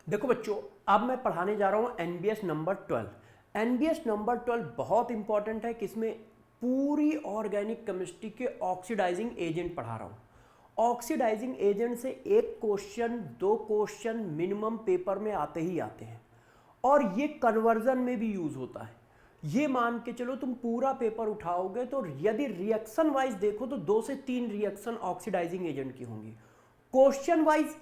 देखो बच्चों, अब मैं पढ़ाने जा रहा हूँ एनबीएस नंबर 12। एनबीएस नंबर 12 बहुत इंपॉर्टेंट है, किसमें पूरी ऑर्गेनिक केमिस्ट्री के ऑक्सीडाइजिंग एजेंट पढ़ा रहा हूँ। ऑक्सीडाइजिंग एजेंट से एक क्वेश्चन, दो क्वेश्चन मिनिमम पेपर में आते ही आते हैं, और ये कन्वर्जन में भी यूज होता है। ये मान के चलो तुम पूरा पेपर उठाओगे तो यदि रिएक्शन वाइज देखो तो 2 से 3 रिएक्शन ऑक्सीडाइजिंग एजेंट की होंगी। क्वेश्चन वाइज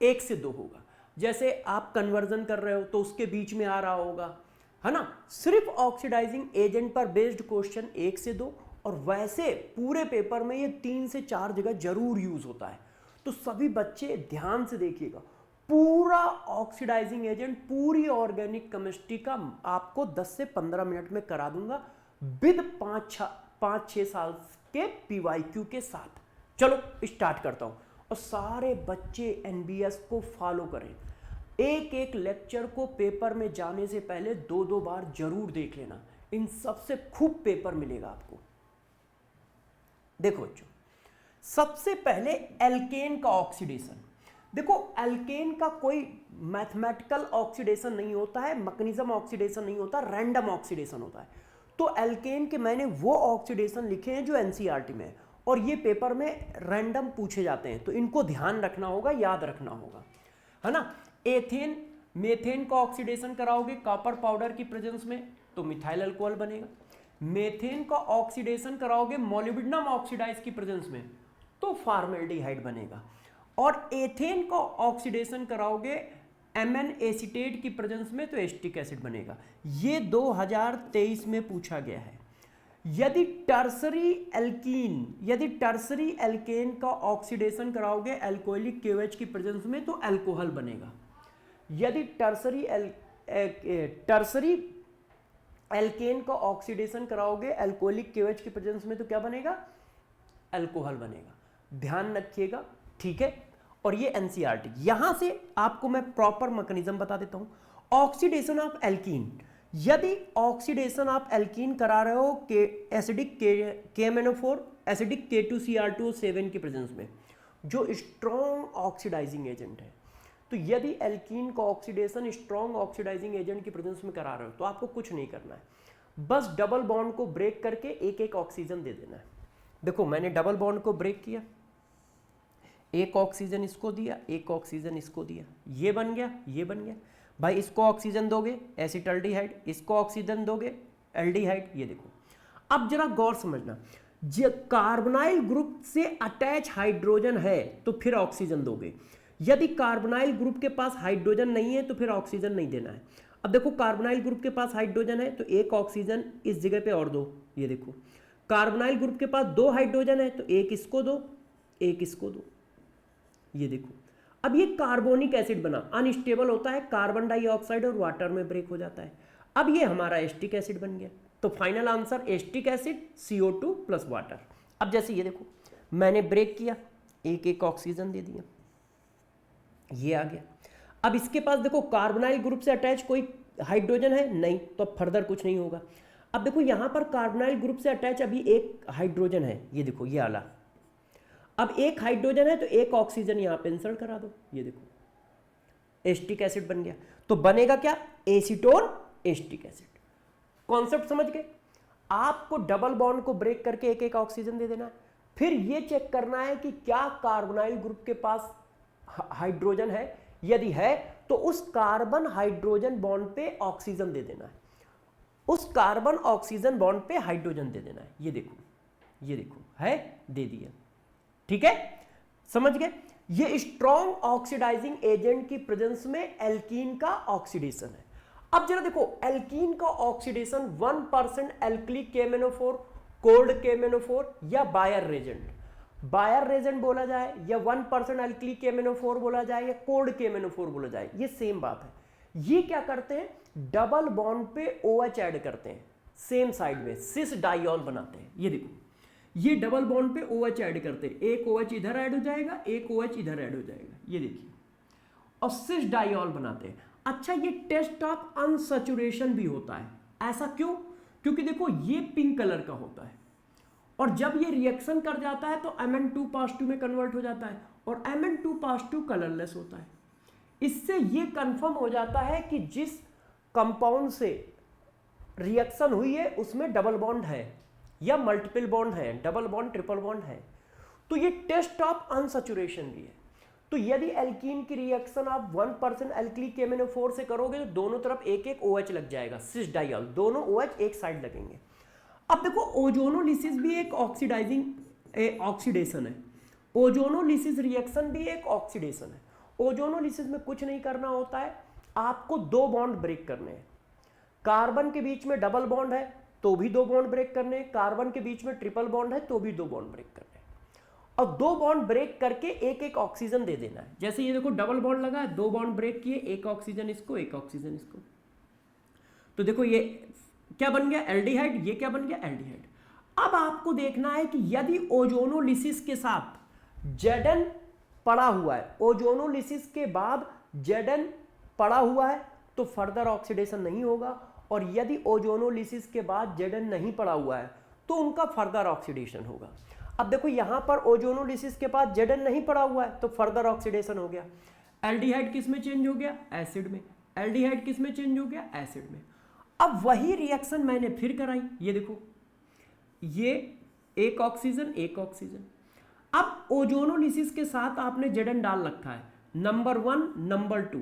1 से 2 होगा। जैसे आप कन्वर्जन कर रहे हो तो उसके बीच में आ रहा होगा, है ना। सिर्फ ऑक्सीडाइजिंग एजेंट पर बेस्ड क्वेश्चन 1 से 2, और वैसे पूरे पेपर में ये 3 से 4 जगह जरूर यूज होता है। तो सभी बच्चे ध्यान से देखिएगा, पूरा ऑक्सीडाइजिंग एजेंट पूरी ऑर्गेनिक केमिस्ट्री का आपको 10 से 15 मिनट में करा दूंगा, विद 5-6 साल के पीवाईक्यू के साथ। चलो स्टार्ट करता हूं, और सारे बच्चे एनबीएस को फॉलो करें। एक एक लेक्चर को पेपर में जाने से पहले 2-2 बार जरूर देख लेना, इन सबसे खूब पेपर मिलेगा आपको। देखो बच्चों, सबसे पहले एल्केन का ऑक्सीडेशन। देखो, एल्केन का कोई मैथमेटिकल ऑक्सीडेशन नहीं होता है, मैकेनिज्म ऑक्सीडेशन नहीं होता, रैंडम ऑक्सीडेशन होता है। तो एल्केन के मैंने वो ऑक्सीडेशन लिखे हैं जो एनसीईआरटी में है, और ये पेपर में रैंडम पूछे जाते हैं, तो इनको ध्यान रखना होगा, याद रखना होगा, है ना। एथेन मेथेन का ऑक्सीडेशन कराओगे कॉपर पाउडर की प्रेजेंस में तो मिथाइल अल्कोहल बनेगा। मेथेन का ऑक्सीडेशन कराओगे मोलिब्डेनम ऑक्सीडाइज की प्रेजेंस में तो फॉर्मेल्डिहाइड बनेगा। और एथेन का ऑक्सीडेशन कराओगे एमएन एसीटेट की प्रेजेंस में तो एस्टिक एसिड बनेगा। ये 2023 में पूछा गया है। यदि टर्सरी एल्केन का ऑक्सीडेशन कराओगे अल्कोहलिक केओएच की प्रेजेंस में तो अल्कोहल बनेगा। यदि टर्सरी एल्केन का ऑक्सीडेशन कराओगे अल्कोहलिक केओएच की प्रेजेंस में तो क्या बनेगा? अल्कोहल बनेगा। ध्यान रखिएगा, ठीक है। और ये एनसीईआरटी, यहां से आपको मैं प्रॉपर मैकेनिज्म बता देता हूं। ऑक्सीडेशन ऑफ एल्कीन, यदि ऑक्सीडेशन आप एल्कीन करा रहे हो के एसिडिक KMnO4 एसिडिक K2Cr2O7 की प्रेजेंस में, जो स्ट्रॉन्ग ऑक्सीडाइजिंग एजेंट है, तो यदि एल्कीन का ऑक्सीडेशन स्ट्रॉन्ग ऑक्सीडाइजिंग एजेंट की प्रेजेंस में करा रहे हो तो आपको कुछ नहीं करना है, बस डबल बॉन्ड को ब्रेक करके एक एक ऑक्सीजन दे देना है। देखो, मैंने डबल बॉन्ड को ब्रेक किया, एक ऑक्सीजन इसको दिया, एक ऑक्सीजन इसको दिया, ये बन गया, ये बन गया। भाई इसको ऑक्सीजन दोगे एसिटल्डिहाइड, इसको ऑक्सीजन दोगे एल्डिहाइड। ये देखो, अब जरा गौर समझना, जब कार्बोनाइल ग्रुप से अटैच हाइड्रोजन है तो फिर ऑक्सीजन दोगे, यदि कार्बोनाइल ग्रुप के पास हाइड्रोजन नहीं है तो फिर ऑक्सीजन नहीं देना है। अब देखो, कार्बोनाइल ग्रुप के पास हाइड्रोजन है तो एक ऑक्सीजन इस जगह पे और दो। ये देखो, कार्बोनाइल ग्रुप के पास 2 हाइड्रोजन है तो एक इसको दो, एक इसको दो। ये देखो, अब ये कार्बोनिक एसिड बना, अनस्टेबल होता है, कार्बन डाइऑक्साइड और वाटर में ब्रेक हो जाता है। अब ये हमारा एस्टिक एसिड बन गया, तो final answer acetic acid CO2 plus water. अब जैसे ये देखो, मैंने ब्रेक किया, एक एक ऑक्सीजन दे दिया, ये आ गया। अब इसके पास देखो, कार्बोनाइल ग्रुप से अटैच कोई हाइड्रोजन है नहीं, तो अब फर्दर कुछ नहीं होगा। अब देखो, यहां पर कार्बोनाइल ग्रुप से अटैच अभी एक हाइड्रोजन है, ये देखो, ये आला। अब एक हाइड्रोजन है तो एक ऑक्सीजन यहां पे इंसर्ट करा दो, ये देखो, एस्टिक एसिड बन गया। तो बनेगा क्या? Acetone acetic acid. कॉन्सेप्ट समझ गए? आपको डबल बॉन्ड को ब्रेक करके एक एक ऑक्सीजन दे देना है, फिर ये चेक करना है कि क्या कार्बोनाइल ग्रुप के पास हाइड्रोजन है। यदि है तो उस कार्बन हाइड्रोजन बॉन्ड पे ऑक्सीजन दे देना है, उस कार्बन ऑक्सीजन बॉन्ड पे हाइड्रोजन दे देना है। ये देखो, ये देखो, है, दे दिया, ठीक है, समझ गए। ये स्ट्रॉन्ग ऑक्सीडाइजिंग एजेंट की प्रेजेंस में एल्कीन का ऑक्सीडेशन है। अब जरा देखो, एल्कीन का oxidation 1% alkali KMnO4, cold KMnO4 या बायर रेजेंट, बायर रेजेंट बोला जाए या 1% एल्कली KMnO4 बोला जाए या कोल्ड KMnO4 बोला जाए, ये सेम बात है। ये क्या करते हैं? डबल बॉन्ड पे OH ऐड करते हैं, सेम साइड में सिस डाइऑल बनाते हैं। ये देखो, ये डबल बॉन्ड पे OH ऐड करते हैं, एक OH इधर ऐड हो जाएगा, एक OH इधर ऐड हो जाएगा, ये देखिए, और सिस डाइऑल बनाते हैं। अच्छा, ये टेस्ट ऑफ अनसैचुरेशन भी होता है। ऐसा क्यों? क्योंकि देखो, ये पिंक कलर का होता है, और जब ये रिएक्शन कर जाता है तो Mn2 + 2 में कन्वर्ट हो जाता है, और Mn2 + 2 कलरलेस होता है। इससे ये कंफर्म हो जाता है कि जिस कंपाउंड से रिएक्शन हुई है उसमें डबल बॉन्ड है या मल्टीपल बॉन्ड है, डबल बॉन्ड ट्रिपल बॉन्ड है। तो ये टेस्ट ऑफ अनसैचुरेशन भी है। तो यदि एल्कीन की रिएक्शन आप 1% एल्कली KMnO4 से करोगे तो दोनों तरफ एक एक OH लग जाएगा, सिस डाइऑल, दोनों OH एक साइड लगेंगे। अब देखो ओजोनोलिसिस भी एक ऑक्सीडेशन है, ओजोनोलिसिस रिएक्शन भी एक ऑक्सीडेशन है। ओजोनोलिसिस में कुछ नहीं करना होता है, आपको दो बॉन्ड ब्रेक करने हैं। कार्बन के बीच में डबल बॉन्ड है तो भी दो बॉन्ड ब्रेक करने हैं, कार्बन के बीच में ट्रिपल बॉन्ड है तो भी दो बॉन्ड ब्रेक करने हैं, और दो बॉन्ड ब्रेक करके एक एक ऑक्सीजन दे देना है। जैसे ये देखो डबल बॉन्ड लगा है, दो बॉन्ड ब्रेक किए, एक ऑक्सीजन इसको, एक ऑक्सीजन इसको। तो देखो ये क्या बन गया, एल्डिहाइड, ये क्या बन गया, एल्डिहाइड। अब आपको देखना है कि यदि ओजोनोलिसिस के साथ Zn पड़ा हुआ है, ओजोनोलिसिस के बाद Zn पड़ा हुआ है तो फर्दर ऑक्सीडेशन नहीं होगा, और यदि ओजोनोलिसिस के बाद Zn नहीं पड़ा हुआ है तो उनका फर्दर ऑक्सीडेशन होगा। अब देखो यहां पर ओजोनोलिसिस के बाद Zn नहीं पड़ा हुआ है तो फर्दर ऑक्सीडेशन हो गया। एल्डिहाइड किस में चेंज हो गया, एसिड में। एल्डिहाइड किस में चेंज हो गया, एसिड में। अब वही रिएक्शन मैंने फिर कराई, ये देखो ये एक ऑक्सीजन एक ऑक्सीजन। अब ओजोनोलिसिस के साथ आपने Zn डाल रखा है, नंबर 1 नंबर 2।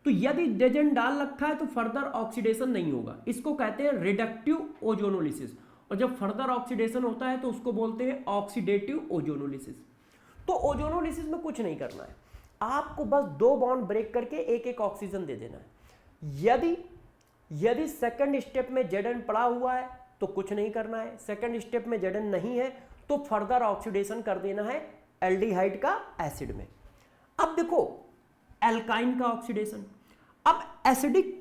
तो यदि Zn डाल रखा है तो फर्दर ऑक्सीडेशन नहीं होगा, इसको कहते हैं रिडक्टिव ओजोनोलिसिस। और जब फर्दर ऑक्सीडेशन होता है तो उसको बोलते हैं ऑक्सीडेटिव ओजोनोलिसिस। तो ओजोनोलिसिस में कुछ नहीं करना है, आपको बस दो बॉन्ड ब्रेक करके एक एक ऑक्सीजन दे देना है। यदि सेकंड स्टेप में Zn पड़ा हुआ है तो कुछ नहीं करना है, सेकंड स्टेप में Zn नहीं है तो फर्दर ऑक्सीडेशन कर देना है एल्डिहाइड का एसिड में। अब देखो एल्काइन का ऑक्सीडेशन, अब एसिडिक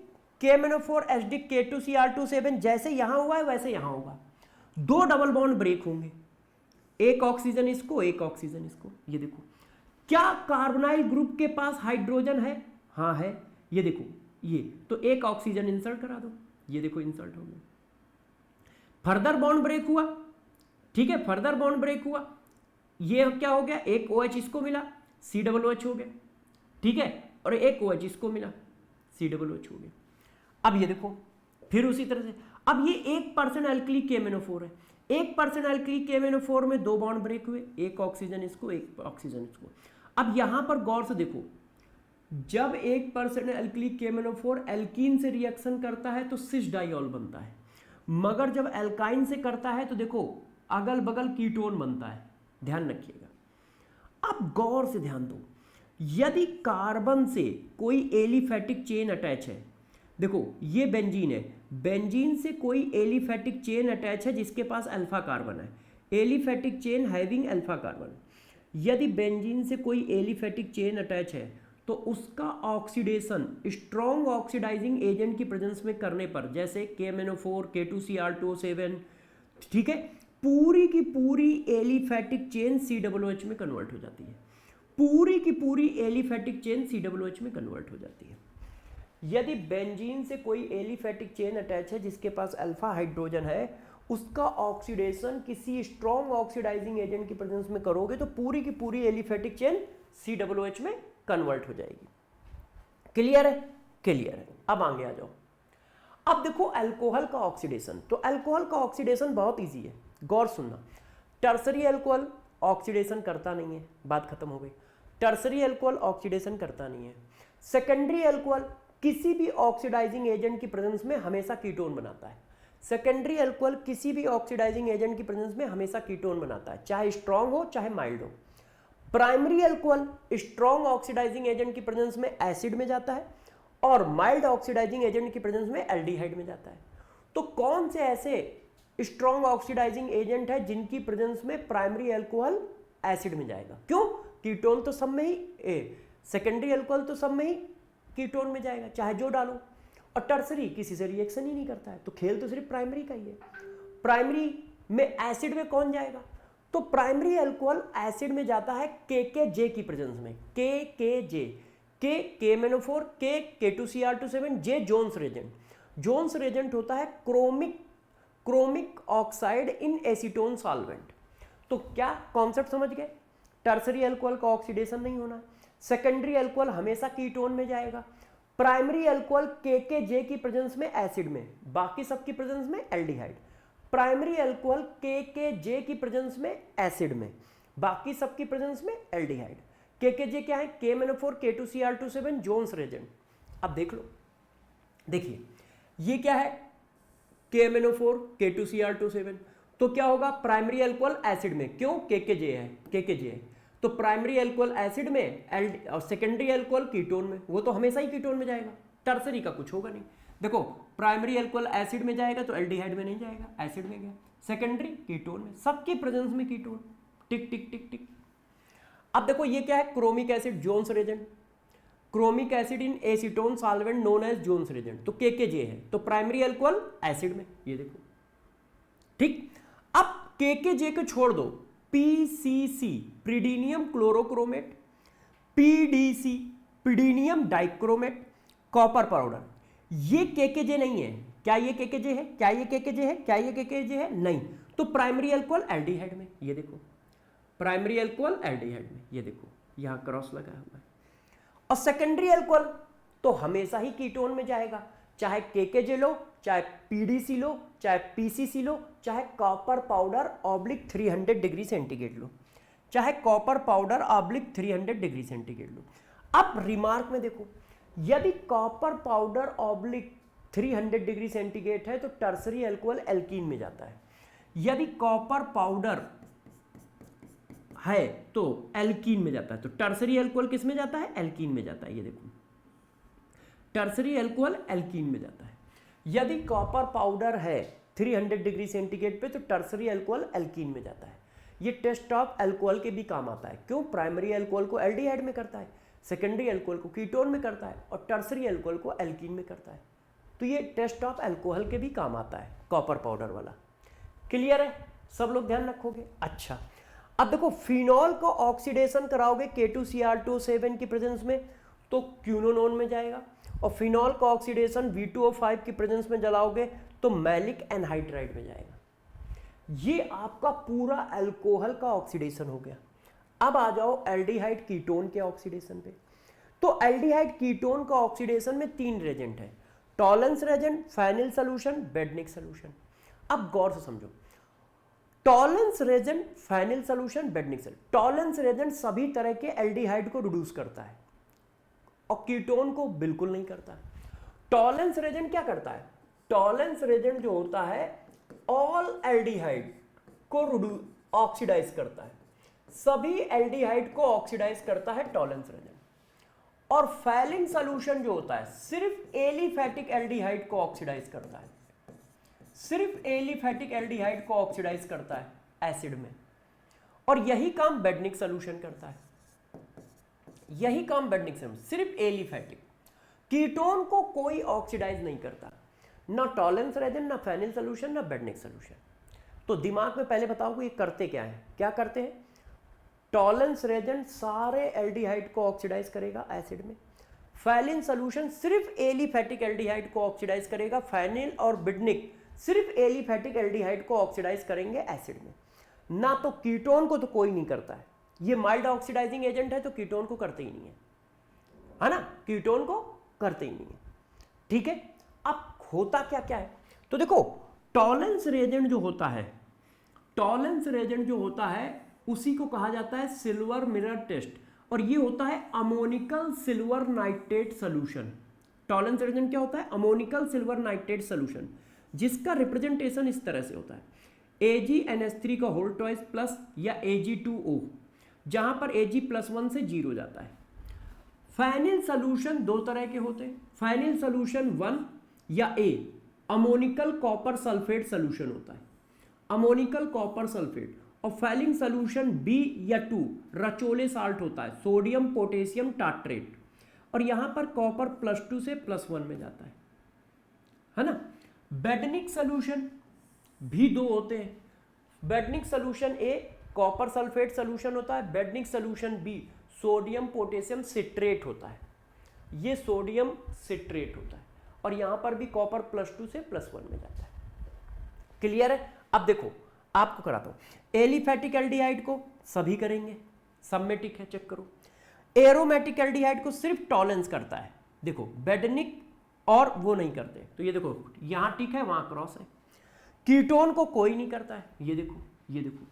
KMnO4 एसिडिक K2Cr2 जैसे यहां हुआ है वैसे यहां होगा, दो डबल बॉन्ड ब्रेक होंगे, एक ऑक्सीजन इसको एक ऑक्सीजन इसको। ये देखो क्या कार्बोनाइल ग्रुप के पास हाइड्रोजन है, हाँ है, ये देखो ये, तो एक ऑक्सीजन इंसर्ट करा दो, ये देखो इंसर्ट हो गया। फर्दर बॉन्ड ब्रेक हुआ, ठीक है, फर्दर बॉन्ड ब्रेक हुआ, ये क्या हो गया, एक OH इसको मिला, COOH हो गया, ठीक है, और एक OH इसको मिला, COOH हो गया। अब ये देखो फिर उसी तरह से, अब ये 1% एल्कली KMnO4 है, 1% एल्कली KMnO4 में दो बॉन्ड ब्रेक हुए, एक ऑक्सीजन इसको एक ऑक्सीजन इसको। अब यहां पर गौर से देखो, जब 1% एल्कली KMnO4 एल्कीन से रिएक्शन करता है तो सिस डाइऑल बनता है, मगर जब एल्काइन से करता है तो देखो अगल बगल कीटोन बनता है, ध्यान रखिएगा। अब गौर से ध्यान दो, यदि कार्बन से कोई एलिफैटिक चेन अटैच है, देखो ये बेंजीन है, बेंजीन से कोई एलिफैटिक चेन अटैच है जिसके पास अल्फा कार्बन है, aliphatic chain having alpha carbon. यदि बेंजीन से कोई एलिफैटिक चेन अटैच है तो उसका ऑक्सीडेशन स्ट्रॉन्ग ऑक्सीडाइजिंग एजेंट की प्रेजेंस में करने पर, जैसे KMnO4 K2Cr2O7, ठीक है, पूरी की पूरी एलिफैटिक चेन COOH में कन्वर्ट हो जाती है, पूरी की पूरी एलिफैटिक चेन COOH में कन्वर्ट हो जाती है। यदि बेंजीन से कोई एलिफैटिक चेन अटैच है जिसके पास अल्फा हाइड्रोजन है, उसका ऑक्सीडेशन किसी स्ट्रॉन्ग ऑक्सीडाइजिंग एजेंट की प्रेजेंस में करोगे तो पूरी की पूरी एलिफैटिक चेन COOH में कन्वर्ट हो जाएगी। क्लियर है, क्लियर है। अब आगे आ जाओ, अब देखो अल्कोहल का ऑक्सीडेशन। तो अल्कोहल का ऑक्सीडेशन बहुत इजी है, गौर सुनना। टर्सरी अल्कोहल ऑक्सीडेशन करता नहीं है, बात खत्म हो गई। टर्सरी अल्कोहल ऑक्सीडेशन करता नहीं है। सेकेंडरी अल्कोहल किसी भी ऑक्सीडाइजिंग एजेंट की प्रेजेंस में हमेशा कीटोन बनाता है। सेकेंडरी अल्कोहल किसी भी ऑक्सीडाइजिंग एजेंट की प्रेजेंस में हमेशा कीटोन बनाता है, चाहे स्ट्रॉन्ग हो चाहे माइल्ड हो। Primary alcohol strong oxidizing agent की प्रेजेंस में एसिड में जाता है और माइल्ड ऑक्सीडाइजिंग एजेंट की प्रेजेंस में एल्डिहाइड में जाता है। तो कौन से ऐसे स्ट्रॉन्ग ऑक्सीडाइजिंग एजेंट है जिनकी प्रेजेंस में प्राइमरी अल्कोहल एसिड में जाएगा? क्यों? कीटोन तो सब में ही, सेकेंडरी अल्कोहल तो सब में ही कीटोन में जाएगा, चाहे जो डालो। और टर्सरी किसी से रिएक्शन ही नहीं करता है, तो खेल तो सिर्फ प्राइमरी का ही है। प्राइमरी में एसिड में कौन जाएगा? तो प्राइमरी अल्कोहल एसिड में जाता है KKJ की प्रेजेंस में, KKJ, KMnO4, K2Cr2 J Jones reagent. Jones reagent होता है chromic oxide in acetone solvent. तो क्या कॉन्सेप्ट समझ गए? टर्सरी अल्कोहल का ऑक्सीडेशन नहीं होना, सेकेंडरी अल्कोहल हमेशा कीटोन में जाएगा। प्राइमरी अल्कोहल KKJ की प्रेजेंस में एसिड में, बाकी सबकी प्रेजेंस में एल्डिहाइड। प्राइमरी अल्कोहल KKJ की प्रेजेंस में एसिड में, बाकी सबकी प्रेजेंस में एल्डिहाइड। KKJ क्या है? KMnO4 K2Cr27 Jones Regent. अब देख लो, देखिए ये क्या है? KMnO4 K2Cr27, तो क्या होगा? प्राइमरी अल्कोहल एसिड में, क्यों? KKJ है, तो प्राइमरी अल्कोहल एसिड में और सेकेंडरी अल्कोहल कीटोन में, वो तो हमेशा ही कीटोन में जाएगा, टर्सरी का कुछ होगा नहीं। देखो प्राइमरी अल्कोहल एसिड में जाएगा तो एल्डिहाइड में नहीं जाएगा, एसिड में गया। सेकेंडरी कीटोन में, सबकी प्रेजेंस में कीटोन, टिक टिक टिक टिक। अब देखो ये क्या है? Chromic acid Jones reagent, chromic acid in acetone solvent known as Jones reagent, तो KKJ है, तो प्राइमरी अल्कोहल एसिड में, ये देखो ठीक। अब KKJ को छोड़ दो, PCC pyridinium chlorochromate, PDC pyridinium dichromate, copper powder, ये KKJ नहीं है। क्या ये KKJ है? क्या ये KKJ है? क्या ये KKJ है? नहीं, तो प्राइमरी अल्कोहल एल्डिहाइड में, ये देखो प्राइमरी अल्कोहल एल्डिहाइड में, ये देखो यहां क्रॉस लगा हुआ है। और सेकेंडरी अल्कोहल तो हमेशा ही कीटोन में जाएगा, चाहे KKJ लो, चाहे PDC लो, चाहे PCC लो, चाहे copper powder oblique 300 degree centigrade लो, चाहे copper powder oblique 300 degree centigrade लो। अब रिमार्क में देखो, यदि copper powder oblique 300 degree centigrade है तो टर्सरी अल्कोहल एल्कीन में जाता है। यदि कॉपर पाउडर है तो एल्कीन में जाता है, तो टर्सरी अल्कोहल किस में जाता है? एल्कीन में जाता है, ये देखो टर्सरी अल्कोहल एल्कीन में जाता है। यदि कॉपर पाउडर है 300 डिग्री सेंटीग्रेड पे तो टर्सरी अल्कोहल एल्कीन में जाता है। ये टेस्ट ऑफ अल्कोहल के भी काम आता है, क्यों? प्राइमरी अल्कोहल को एल्डिहाइड में करता है, सेकेंडरी अल्कोहल को कीटोन में करता है, और टर्सरी अल्कोहल को एल्कीन में करता है। तो ये टेस्ट ऑफ अल्कोहल के भी काम आता है, कॉपर पाउडर वाला। क्लियर है? सब लोग ध्यान रखोगे? अच्छा, अब देखो फिनॉल को ऑक्सीडेशन कराओगे K2Cr27 की प्रेजेंस में तो क्यूनोनोन में जाएगा, और फिनॉल का ऑक्सीडेशन V2O5 की प्रेजेंस में जलाओगे तो मैलिक एनहाइड्राइड में जाएगा। ये आपका पूरा अल्कोहल का ऑक्सीडेशन हो गया। अब आ जाओ एल्डिहाइड कीटोन के ऑक्सीडेशन पे। तो एल्डिहाइड कीटोन का ऑक्सीडेशन में 3 रेजेंट है, टॉलेंस रेजेंट, फेनिल सोल्यूशन, बेडनिक सोल्यूशन। अब गौर से समझो, टॉलेंस रेजेंट, फेनिल सोल्यूशन, बेडनिक सोल्यूशन। टॉलेंस रेजेंट सभी तरह के एल्डिहाइड को रिड्यूस करता है और कीटोन को बिल्कुल नहीं करता। टॉलेंस रेजेंट क्या करता है? टॉलेंस रेजेंट जो होता है ऑल एल्डिहाइड को ऑक्सीडाइज करता है, सभी एल्डिहाइड को ऑक्सीडाइज करता है टॉलेंस रेजेंट। और फेलिन सोल्यूशन जो होता है सिर्फ एलिफैटिक एल्डिहाइड को ऑक्सीडाइज करता है, सिर्फ एलिफैटिक एल्डिहाइड को ऑक्सीडाइज करता है एसिड में। और यही काम बेडनिक सोल्यूशन करता है, यही काम बेडनिक सोल्यूशन, सिर्फ एलिफैटिक। कीटोन को कोई ऑक्सीडाइज नहीं करता, ना टॉलेंस रेजेंट, ना फेनिल सोल्यूशन, ना बेडनिक सोल्यूशन। तो दिमाग में पहले बताओ कि ये करते क्या है? क्या करते हैं? टॉलेंस रेजेंट सारे एल्डिहाइड को ऑक्सीडाइज करेगा एसिड में, फेलिन सोल्यूशन सिर्फ एलिफैटिक एल्डिहाइड को ऑक्सीडाइज करेगा, फेनिल और बेडनिक सिर्फ एलिफैटिक एल्डिहाइड को ऑक्सीडाइज करेंगे एसिड में। ना तो कीटोन को तो कोई नहीं करता है, ये माइल्ड ऑक्सीडाइजिंग एजेंट है तो कीटोन को करते ही नहीं है ना, कीटोन को करते ही नहीं है। ठीक है, अब होता क्या क्या है? तो देखो टॉलेंस रेजेंट जो होता है, टॉलेंस रेजेंट जो होता है उसी को कहा जाता है सिल्वर मिरर टेस्ट, और ये होता है ammoniacal silver nitrate solution. Tollens reagent क्या होता है? अमोनिकल सिल्वर नाइट्रेट सोल्यूशन, जिसका रिप्रेजेंटेशन इस तरह से होता है AgNH3 का होल ट्वाइस प्लस या Ag2O, जहां पर Ag+1 से 0 जाता है। फेनिल सोल्यूशन 2 तरह के होते हैं, फेनिल सोल्यूशन 1 या A ammoniacal copper sulphate solution होता है, अमोनिकल कॉपर सल्फेट। और फेलिन सोल्यूशन B या 2 रचोले साल्ट होता है, सोडियम पोटेशियम टार्ट्रेट, और यहां पर कॉपर +2 से +1 में जाता है ना। बेडनिक सोल्यूशन भी 2 होते हैं, बेडनिक solution A copper sulphate solution होता है, बेडनिक solution B sodium potassium citrate होता है, ये सोडियम सिट्रेट होता है, और यहां पर भी कॉपर +2 से +1 में जाता है। क्लियर है? अब देखो आपको कराता हूं, एलिफैटिक एल्डिहाइड को सभी करेंगे, सब में टिक है, चेक करो। एरोमेटिक एल्डिहाइड को सिर्फ टॉलेंस करता है, देखो बेडनिक और वो नहीं करते, तो ये देखो यहां टिक है वहां क्रॉस है। कीटोन को कोई नहीं करता है, ये देखो ये देखो,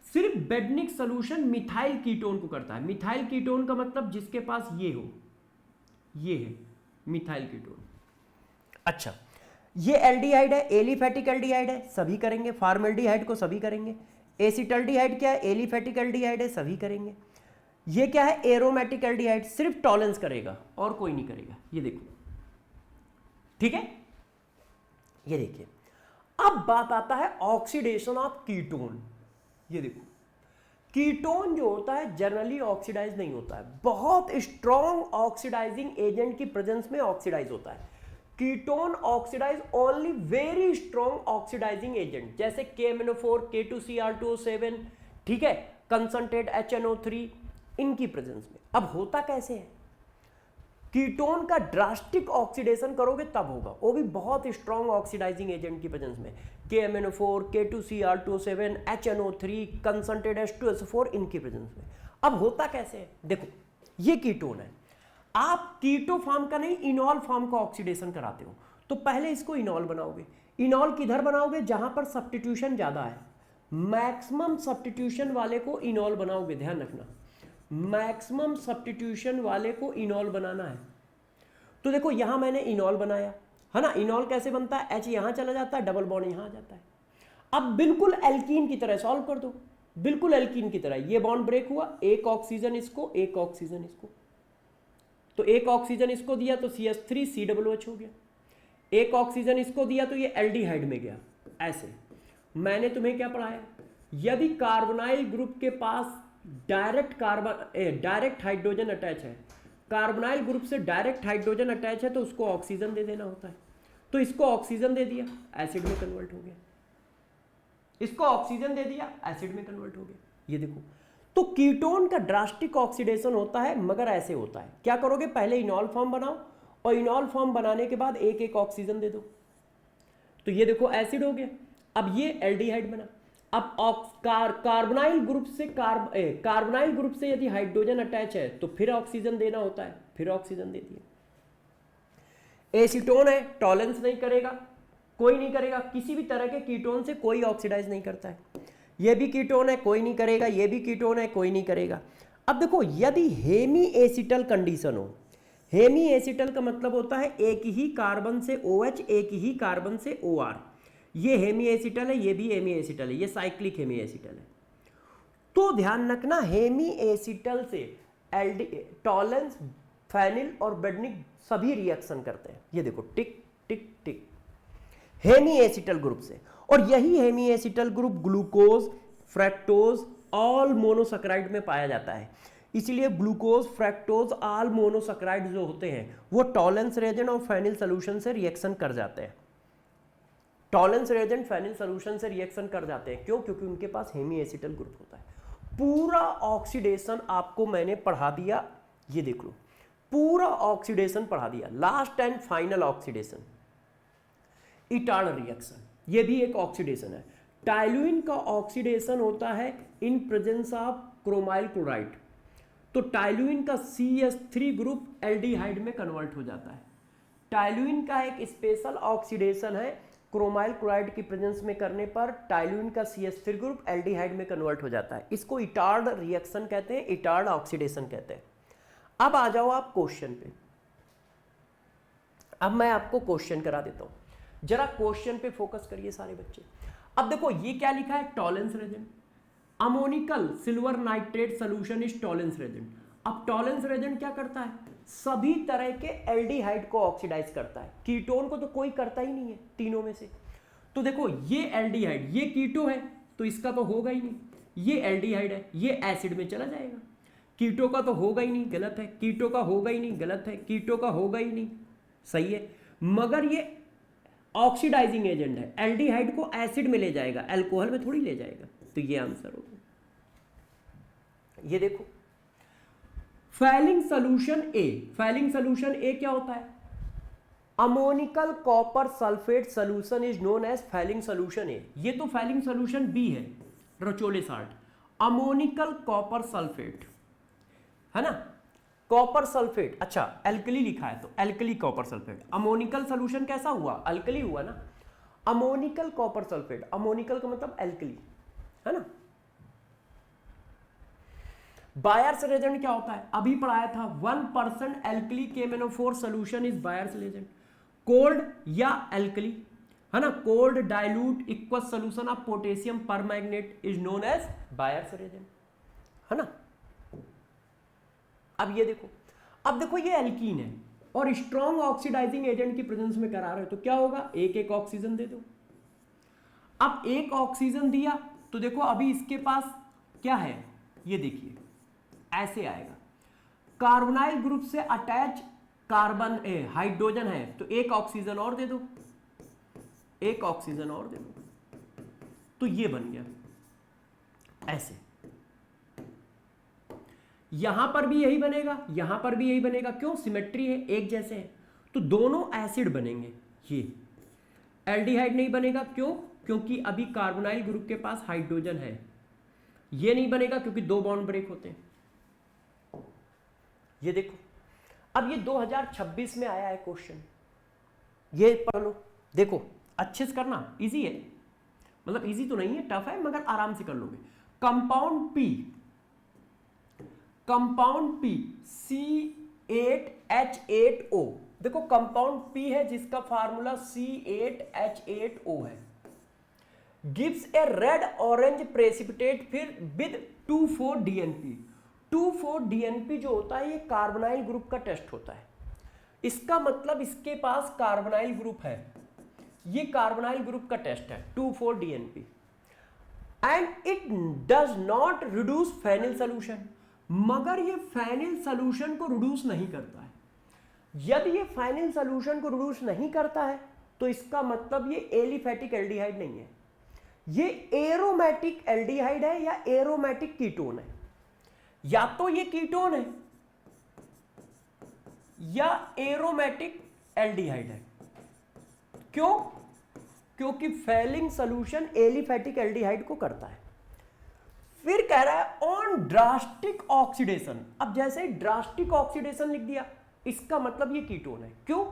सिर्फ बेडनिक सॉल्यूशन मिथाइल कीटोन को करता है। मिथाइल कीटोन का मतलब जिसके पास ये हो, ये है मिथाइल कीटोन। अच्छा, ये एल्डिहाइड है, एलिफेटिक एल्डिहाइड है, सभी करेंगे। फॉर्मल्डिहाइड को सभी करेंगे। एसिटल्डिहाइड क्या है, एलिफेटिक एल्डिहाइड है, सभी करेंगे। ये क्या है, एरोमेटिक एल्डिहाइड, सिर्फ टॉलेंस करेगा और कोई नहीं करेगा, ये देखो, ठीक है। ये देखिए, अब बात आता है ऑक्सीडेशन ऑफ कीटोन। ये देखो, कीटोन जो होता है जनरली ऑक्सीडाइज नहीं होता है, बहुत स्ट्रॉन्ग ऑक्सीडाइजिंग एजेंट की प्रेजेंस में ऑक्सीडाइज होता है। Ketone oxidize only very strong oxidizing agent, जैसे KMnO4, K2Cr2O7, ठीक है, कंसंट्रेट HNO3, इनकी प्रेजेंस में। अब होता कैसे है, कीटोन का ड्रास्टिक ऑक्सीडेशन करोगे तब होगा, वो भी बहुत स्ट्रॉन्ग ऑक्सीडाइजिंग एजेंट की प्रेजेंस में। KMnO4, K2Cr2O7, HNO3, concentrate H2SO4, इनकी प्रेजेंस में। अब होता कैसे है, देखो ये कीटोन है, आप कीटो फॉर्म का नहीं इनॉल फॉर्म का ऑक्सीडेशन कराते हो, तो पहले इसको इनॉल बनाओगे। इनॉल किधर बनाओगे, जहां पर सब्स्टिट्यूशन ज्यादा है, मैक्सिमम सब्स्टिट्यूशन वाले को इनॉल बनाओगे, ध्यान रखना, मैक्सिमम सब्स्टिट्यूशन वाले को इनॉल बनाना है। तो देखो यहां मैंने इनॉल बनाया है ना, इनॉल कैसे बनता है, H यहां चला जाता है, डबल बॉन्ड यहां आ जाता है। अब बिल्कुल एल्कीन की तरह सॉल्व कर दो, बिल्कुल एल्कीन की तरह, ये बॉन्ड ब्रेक हुआ, एक ऑक्सीजन इसको, एक ऑक्सीजन इसको, तो एक ऑक्सीजन इसको दिया तो CH3 COOH हो गया, एक ऑक्सीजन इसको दिया तो ये एल्डिहाइड में गया। ऐसे मैंने तुम्हें क्या पढ़ाया, यदि कार्बोनाइल ग्रुप के पास डायरेक्ट हाइड्रोजन अटैच है, कार्बोनाइल ग्रुप से डायरेक्ट हाइड्रोजन अटैच है, तो उसको ऑक्सीजन दे देना होता है। तो इसको ऑक्सीजन दे दिया, एसिड में कन्वर्ट हो गया, इसको ऑक्सीजन दे दिया, एसिड में कन्वर्ट हो गया। ये देखो, तो कीटोन का ड्रास्टिक ऑक्सीडेशन होता है, मगर ऐसे होता है, क्या करोगे, पहले इनॉल फॉर्म बनाओ और इनॉल फॉर्म बनाने के बाद एक एक ऑक्सीजन दे दो, तो ये देखो एसिड हो गया। अब ये एल्डिहाइड बना। अब कार्बोनाइल ग्रुप से कार्बोनाइल ग्रुप से यदि हाइड्रोजन अटैच है तो फिर ऑक्सीजन देना होता है, फिर ऑक्सीजन दे दिया। एसीटोन है, टॉलेंस नहीं करेगा, कोई नहीं करेगा, किसी भी तरह के कीटोन से कोई ऑक्सीडाइज नहीं करता है। ये भी कीटोन है, कोई नहीं करेगा, ये भी कीटोन है, कोई नहीं करेगा। अब देखो, यदि हेमी एसिटल कंडीशन हो, हेमी एसिटल का मतलब होता है एक ही कार्बन से OH, एक ही कार्बन से OR, ये हेमी एसिटल है, ये भी हेमी एसिटल है, ये साइक्लिक हेमी एसिटल है। तो ध्यान रखना, हेमी एसिटल से टॉलेंस, फेनिल और बेडनिक सभी रिएक्शन करते हैं। ये देखो tick tick tick, hemi acetal group से। और यही hemi acetal group glucose, fructose, all monosaccharide में पाया जाता है। इसलिए ग्लूकोज, फ्रैक्टोज, ऑल मोनोसैकेराइड जो होते हैं वो टॉलेंस रिएजेंट और फेनिल सॉल्यूशन से रिएक्शन कर जाते हैं। टॉलेंस रिएजेंट फेनिल सॉल्यूशन से रिएक्शन कर जाते हैं, क्यों, क्योंकि उनके पास हेमी एसिटल ग्रुप होता है। पूरा ऑक्सीडेशन आपको मैंने पढ़ा दिया, ये देख लो, पूरा ऑक्सीडेशन पढ़ा दिया। Last and final oxidation, Etard reaction, ये भी एक ऑक्सीडेशन है। टाइलुइन का ऑक्सीडेशन होता है in presence of chromyl chloride, तो टाइलुइन का CH3 ग्रुप एल्डिहाइड में कन्वर्ट हो जाता है। टाइलुइन का एक स्पेशल ऑक्सीडेशन है, क्रोमाइल क्लोराइड की प्रेजेंस में करने पर टाइलुइन का CH3 ग्रुप एल्डिहाइड में कन्वर्ट हो जाता है। इसको इटार्ड रिएक्शन कहते हैं, इटार्ड ऑक्सीडेशन कहते हैं। अब आ जाओ आप क्वेश्चन पे, अब मैं आपको क्वेश्चन करा देता हूं, जरा क्वेश्चन पे फोकस करिए सारे बच्चे। अब देखो ये क्या लिखा है, Tollens reagent, ammoniacal silver nitrate solution is Tollens reagent. अब टॉलेंस रेजेंट क्या करता है, सभी तरह के एल्डिहाइड को ऑक्सीडाइज करता है, कीटोन को तो कोई करता ही नहीं है तीनों में से। तो देखो ये एल्डिहाइड, ये कीटो है तो इसका तो होगा ही नहीं, ये एल्डिहाइड है, ये एसिड में चला जाएगा। कीटो का तो होगा ही नहीं, गलत है, कीटो का होगा ही नहीं, गलत है, कीटो का होगा ही नहीं, सही है, मगर ये ऑक्सीडाइजिंग एजेंट है, एल्डिहाइड को एसिड में ले जाएगा, अल्कोहल में थोड़ी ले जाएगा। तो ये आंसर होगा। ये देखो Fehling solution A, Fehling solution A क्या होता है, ammoniacal copper sulphate solution is known as Fehling solution A. ये तो फैलिंग सॉल्यूशन बी है, Rochelle salt, ammoniacal copper sulphate है ना, कॉपर सल्फेट, अच्छा एल्कली लिखा है तो alkali copper sulphate. Ammoniacal solution कैसा हुआ, अल्कली हुआ ना, अमोनिकल कॉपर सल्फेट, अमोनिकल का मतलब एल्कली है ना। बायर्स रेजेंट क्या होता है, अभी पढ़ाया था 1% alkali KMnO4 solution is Baeyer's reagent. Cold या एल्कली है ना, cold dilute aqueous solution of potassium permanganate is known as Baeyer's reagent है ना। अब ये देखो, अब देखो ये एल्कीन है और स्ट्रॉन्ग ऑक्सीडाइजिंग एजेंट की प्रेजेंस में करा रहे हो तो क्या होगा, एक एक ऑक्सीजन दे दो। अब एक ऑक्सीजन दिया तो देखो अभी इसके पास क्या है, ये देखिए ऐसे आएगा, कार्बोनाइल ग्रुप से अटैच कार्बन हाइड्रोजन है तो एक ऑक्सीजन और दे दो, एक ऑक्सीजन और दे दो, तो ये बन गया ऐसे। यहां पर भी यही बनेगा, यहां पर भी यही बनेगा, क्यों, सिमेट्री है, एक जैसे है, तो दोनों एसिड बनेंगे। ये एल्डिहाइड नहीं बनेगा, क्यों, क्योंकि अभी कार्बोनाइल ग्रुप के पास हाइड्रोजन है। ये नहीं बनेगा क्योंकि दो बॉन्ड ब्रेक होते हैं। ये देखो, अब ये 2026 में आया है क्वेश्चन, ये पढ़ लो, देखो अच्छे से करना, इजी है, मतलब इजी तो नहीं है, टफ है, मगर आराम से कर लोगे। Compound P, compound P C8H8O, देखो कंपाउंड पी है जिसका फार्मूला C8H8O है, गिव्स ए रेड ऑरेंज प्रेसिपिटेट फिर विद 2,4-DNP। 2,4-DNP जो होता है ये कार्बोनाइल ग्रुप का टेस्ट होता है, इसका मतलब इसके पास कार्बोनाइल ग्रुप है, ये कार्बोनाइल ग्रुप का टेस्ट है 2,4-DNP, and it does not reduce Fehling solution, मगर ये फेनिल सोल्यूशन को रिड्यूस नहीं करता है। यदि ये फेनिल सोल्यूशन को रिड्यूस नहीं करता है तो इसका मतलब ये एलिफेटिक एल्डिहाइड नहीं है, ये एरोमेटिक एल्डिहाइड है या एरोमेटिक कीटोन है, या तो ये कीटोन है या एरोमेटिक एल्डिहाइड है। क्यों, क्योंकि फेलिंग सॉल्यूशन एलिफेटिक एल्डिहाइड को करता है। फिर कह रहा है ऑन ड्रास्टिक ऑक्सीडेशन, अब जैसे ही ड्रास्टिक ऑक्सीडेशन लिख दिया इसका मतलब ये कीटोन है। क्यों,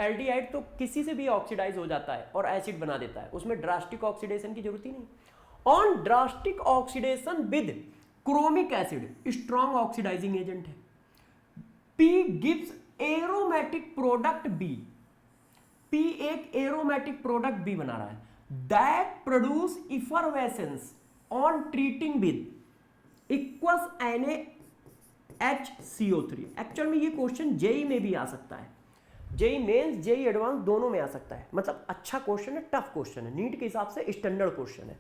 एल्डिहाइड तो किसी से भी ऑक्सीडाइज हो जाता है और एसिड बना देता है, उसमें ड्रास्टिक ऑक्सीडेशन की जरूरत ही नहीं। On drastic oxidation with chromic acid strong oxidizing agent है। P gives aromatic product B, P एक एरोमेटिक प्रोडक्ट बी बना रहा है, that produce effervescence on treating with aqueous NaHCO3। Actual में ये क्वेश्चन जेई में भी आ सकता है, जेई मेंस जेई एडवांस दोनों में आ सकता है, मतलब अच्छा क्वेश्चन है, टफ क्वेश्चन है, नीट के हिसाब से स्टैंडर्ड क्वेश्चन है।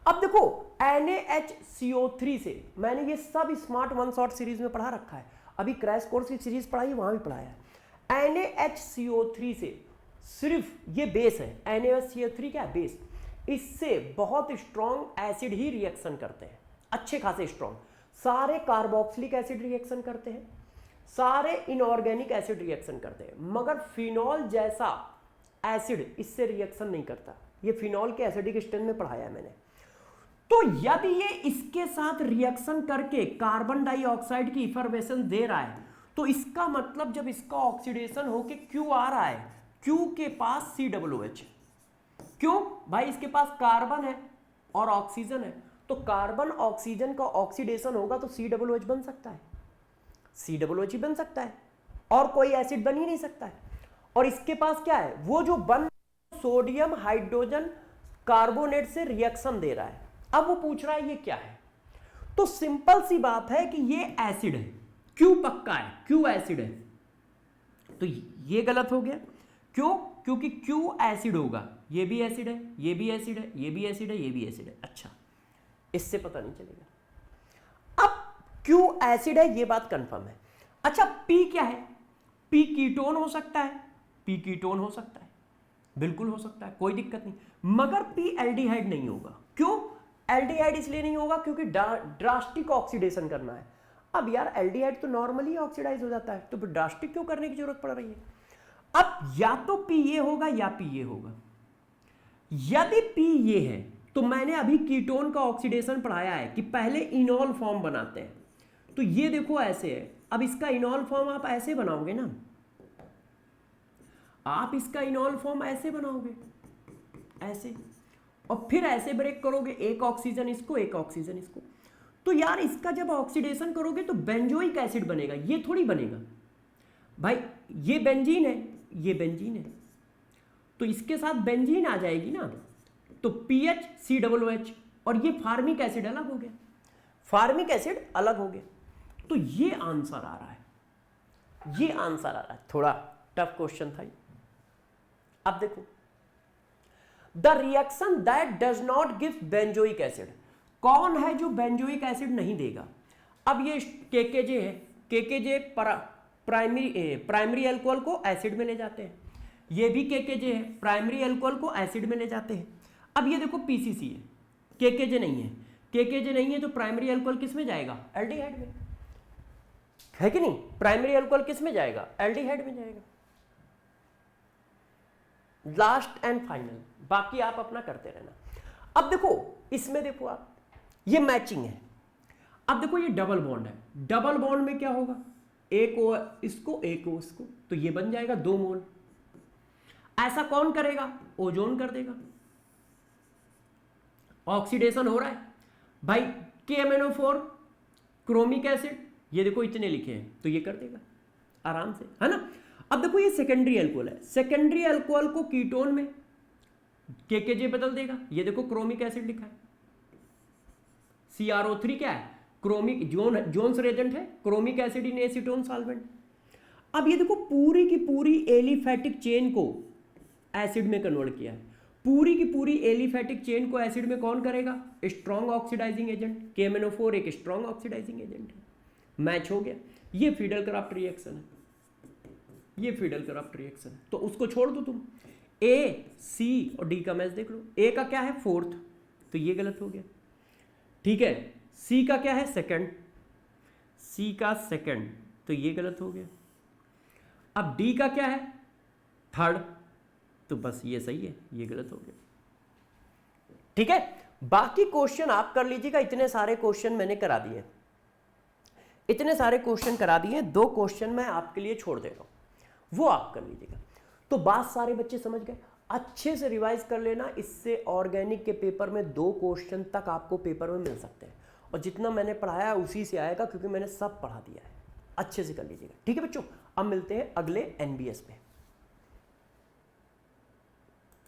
अब देखो NaHCO3 से मैंने ये सब स्मार्ट वन शॉट सीरीज में पढ़ा रखा है, अभी क्रैश कोर्स की सीरीज पढ़ाई वहां भी पढ़ाया है। NaHCO3 से सिर्फ ये बेस है, NaHCO3 क्या है, बेस, इससे बहुत स्ट्रॉन्ग एसिड ही रिएक्शन करते हैं, अच्छे खासे स्ट्रॉन्ग, सारे कार्बोक्सिलिक एसिड रिएक्शन करते हैं, सारे इनऑर्गेनिक एसिड रिएक्शन करते हैं, मगर फिनॉल जैसा एसिड इससे रिएक्शन नहीं करता। ये फिनॉल के एसिडिक स्ट्रेंथ में पढ़ाया है मैंने। तो यदि ये इसके साथ रिएक्शन करके कार्बन डाइऑक्साइड की इफरवेसेंस दे रहा है तो इसका मतलब जब इसका ऑक्सीडेशन होके Q आ रहा है, Q के पास COOH, क्यों भाई, इसके पास कार्बन है और ऑक्सीजन है, तो कार्बन ऑक्सीजन का ऑक्सीडेशन होगा तो COOH बन सकता है, COOH ही बन सकता है, और कोई एसिड बन ही नहीं सकता है। और इसके पास क्या है, वो जो बन सोडियम हाइड्रोजन कार्बोनेट से रिएक्शन दे रहा है। अब वो पूछ रहा है ये क्या है, तो सिंपल सी बात है कि ये एसिड है, Q पक्का है, Q एसिड है, तो ये गलत हो गया। क्यों, क्योंकि Q एसिड होगा, ये भी एसिड है, ये भी एसिड है, ये भी एसिड है, ये भी एसिड है। अच्छा, इससे पता नहीं चलेगा। अब Q एसिड है, ये बात कंफर्म है। अच्छा, P क्या है, P कीटोन हो सकता है, P कीटोन हो सकता है, बिल्कुल हो सकता है, कोई दिक्कत नहीं, मगर P एल्डिहाइड नहीं होगा। क्यों एल्डिहाइड इसलिए नहीं होगा, क्योंकि ड्रास्टिक ऑक्सीडेशन करना है। अब यार एल्डिहाइड तो नॉर्मली ऑक्सीडाइज हो जाता है, तो फिर ड्रास्टिक क्यों करने की जरूरत पड़ रही है। अब या तो P ये होगा या P ये होगा। यदि P ये है तो मैंने अभी कीटोन का ऑक्सीडेशन पढ़ाया है कि पहले इनॉल फॉर्म बनाते हैं, तो ये देखो ऐसे है, अब इसका इनॉल फॉर्म आप ऐसे बनाओगे ना, आप इसका इनॉल फॉर्म ऐसे बनाओगे, ऐसे, और फिर ऐसे ब्रेक करोगे, एक ऑक्सीजन इसको, एक ऑक्सीजन इसको। तो यार इसका जब ऑक्सीडेशन करोगे तो बेंजोइक एसिड बनेगा, ये थोड़ी बनेगा भाई, ये बेंजीन है, ये बेंजीन है, तो इसके साथ बेंजीन आ जाएगी ना, तो PHCOOH, और ये फार्मिक एसिड अलग हो गया, फार्मिक एसिड अलग हो गया। तो ये आंसर आ रहा है, ये आंसर आ रहा है। थोड़ा टफ क्वेश्चन था ये। अब देखो, the reaction that does not give benzoic acid, कौन है जो बेंजोइक एसिड नहीं देगा? अब ये केकेजे है, केकेजे प्राइमरी अल्कोहल को एसिड में ले जाते हैं, ये भी केकेजे है, प्राइमरी अल्कोहल को एसिड में ले जाते हैं। अब ये देखो पीसीसी है, केकेजे नहीं है, केकेजे नहीं है तो प्राइमरी अल्कोहल किस में जाएगा? एल्डिहाइड में, है कि नहीं? प्राइमरी अल्कोहल किस में जाएगा? एल्डिहाइड में जाएगा। लास्ट एंड फाइनल, बाकी आप अपना करते रहना। अब देखो इसमें, देखो आप, ये मैचिंग है। अब देखो ये डबल बॉन्ड है, डबल बॉन्ड में क्या होगा? एक ओ इसको, एक ओ इसको, तो ये बन जाएगा 2 मोल। ऐसा कौन करेगा? ओजोन कर देगा। ऑक्सीडेशन हो रहा है भाई, KMnO4 क्रोमिक एसिड, ये देखो इतने लिखे हैं, तो ये कर देगा आराम से, है ना। अब देखो ये सेकेंडरी अल्कोहल है, सेकेंडरी अल्कोहल को कीटोन में केकेजे बदल देगा। ये देखो क्रोमिक एसिड लिखा है, CrO3 क्या है? क्रोमिक, जोन्स रेजेंट है, chromic acid in acetone solvent. अब ये देखो पूरी की पूरी एलिफैटिक चेन को एसिड में कन्वर्ट किया है, पूरी की पूरी एलिफैटिक चेन को एसिड में कौन करेगा? स्ट्रॉन्ग ऑक्सीडाइजिंग एजेंट, KMnO4 एक स्ट्रॉन्ग ऑक्सीडाइजिंग एजेंट है। मैच हो गया, ये फीडल क्राफ्ट रिएक्शन है, ये फीडल क्राफ्ट रिएक्शन है। तो उसको छोड़ दो तुम, A, C और D का मैच देख लो। A का क्या है? 4th, तो ये गलत हो गया, ठीक है। C का क्या है? 2nd, C का 2nd, तो ये गलत हो गया। अब D का क्या है? 3rd, तो बस ये सही है, ये गलत हो गया, ठीक है। बाकी क्वेश्चन आप कर लीजिएगा, इतने सारे क्वेश्चन मैंने करा दिए, इतने सारे क्वेश्चन करा दिए। 2 क्वेश्चन मैं आपके लिए छोड़ दे रहा हूं, वो आप कर लीजिएगा। तो बात सारे बच्चे समझ गए, अच्छे से रिवाइज कर लेना, इससे ऑर्गेनिक के पेपर में 2 क्वेश्चन तक आपको पेपर में मिल सकते हैं, और जितना मैंने पढ़ाया उसी से आएगा, क्योंकि मैंने सब पढ़ा दिया है। अच्छे से कर लीजिएगा, ठीक है बच्चों। अब मिलते हैं अगले NBS में।